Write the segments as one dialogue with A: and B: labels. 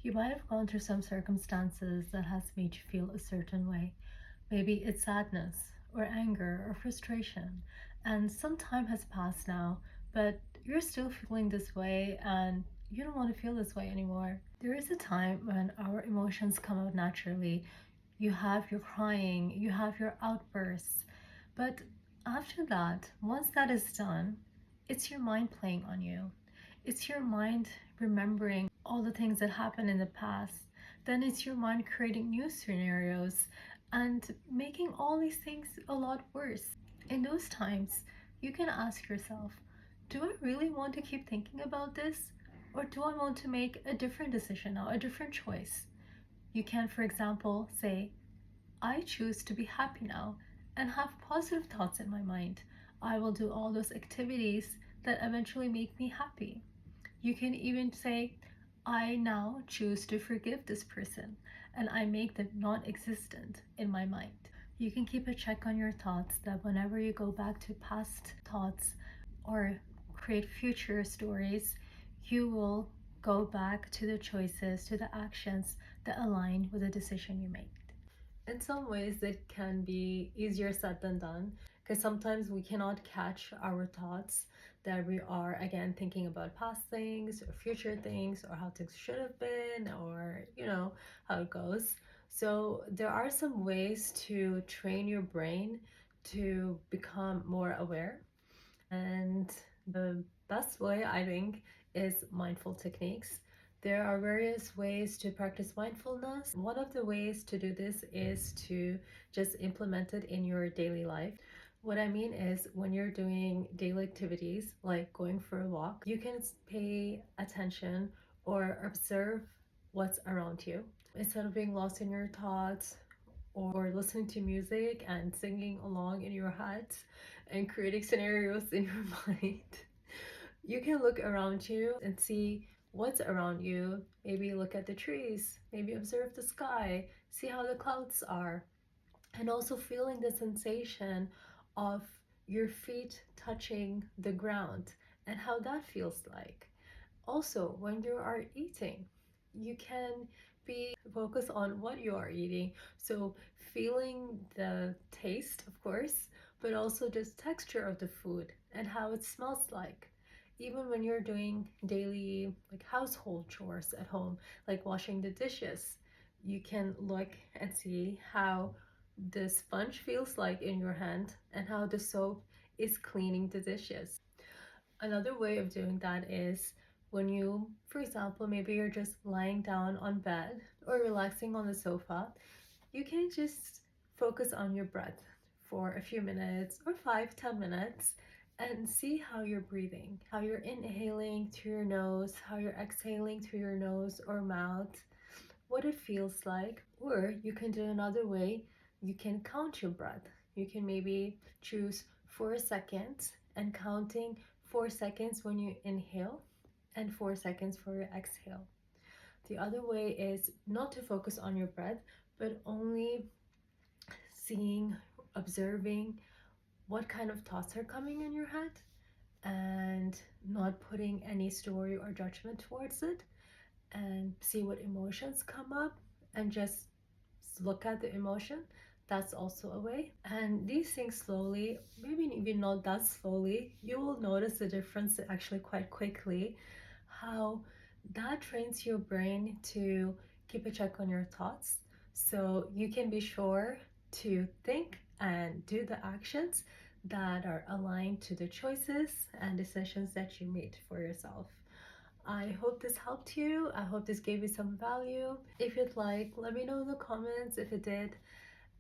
A: You might have gone through some circumstances that has made you feel a certain way. Maybe it's sadness or anger or frustration, and some time has passed now, but you're still feeling this way and you don't want to feel this way anymore. There is a time when our emotions come out naturally. You have your crying, you have your outbursts, but after that, once that is done, it's your mind playing on you. It's your mind remembering all the things that happened in the past. Then it's your mind creating new scenarios and making all these things a lot worse. In those times, you can ask yourself, do I really want to keep thinking about this? Or do I want to make a different decision now, a different choice? You can, for example, say, I choose to be happy now and have positive thoughts in my mind. I will do all those activities that eventually make me happy. You can even say, I now choose to forgive this person and I make them non existent in my mind. You can keep a check on your thoughts that whenever you go back to past thoughts or create future stories, you will go back to the choices, to the actions that align with the decision you made. In some ways, it can be easier said than done because sometimes we cannot catch our thoughts that we are again thinking about past things or future things or how things should have been or how it goes. So there are some ways to train your brain to become more aware, and the best way I think is mindful techniques. There are various ways to practice mindfulness. One of the ways to do this is to just implement it in your daily life. What I mean is, when you're doing daily activities like going for a walk, you can pay attention or observe what's around you instead of being lost in your thoughts or listening to music and singing along in your head and creating scenarios in your mind. You can look around you and see what's around you. Maybe look at the trees, maybe observe the sky, see how the clouds are, and also feeling the sensation of your feet touching the ground and how that feels like. Also, when you are eating, you can be focused on what you are eating. So feeling the taste, of course, but also just texture of the food and how it smells like. Even when you're doing daily household chores at home, like washing the dishes, you can look and see how the sponge feels like in your hand and how the soap is cleaning the dishes. Another way of doing that is when you, for example, maybe you're just lying down on bed or relaxing on the sofa, you can just focus on your breath for a few minutes or 5-10 minutes and see how you're breathing, how you're inhaling through your nose, how you're exhaling through your nose or mouth, what it feels like. Or you can do another way, you can count your breath. You can maybe choose 4 seconds and counting 4 seconds when you inhale and 4 seconds for your exhale. The other way is not to focus on your breath, but only seeing, observing what kind of thoughts are coming in your head and not putting any story or judgment towards it, and see what emotions come up and just look at the emotion. That's also a way. And these things slowly, maybe even not that slowly, you will notice the difference actually quite quickly, how that trains your brain to keep a check on your thoughts. So you can be sure to think and do the actions that are aligned to the choices and decisions that you made for yourself. I hope this helped you. I hope this gave you some value. If you'd like, let me know in the comments if it did.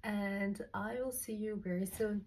A: And I will see you very soon.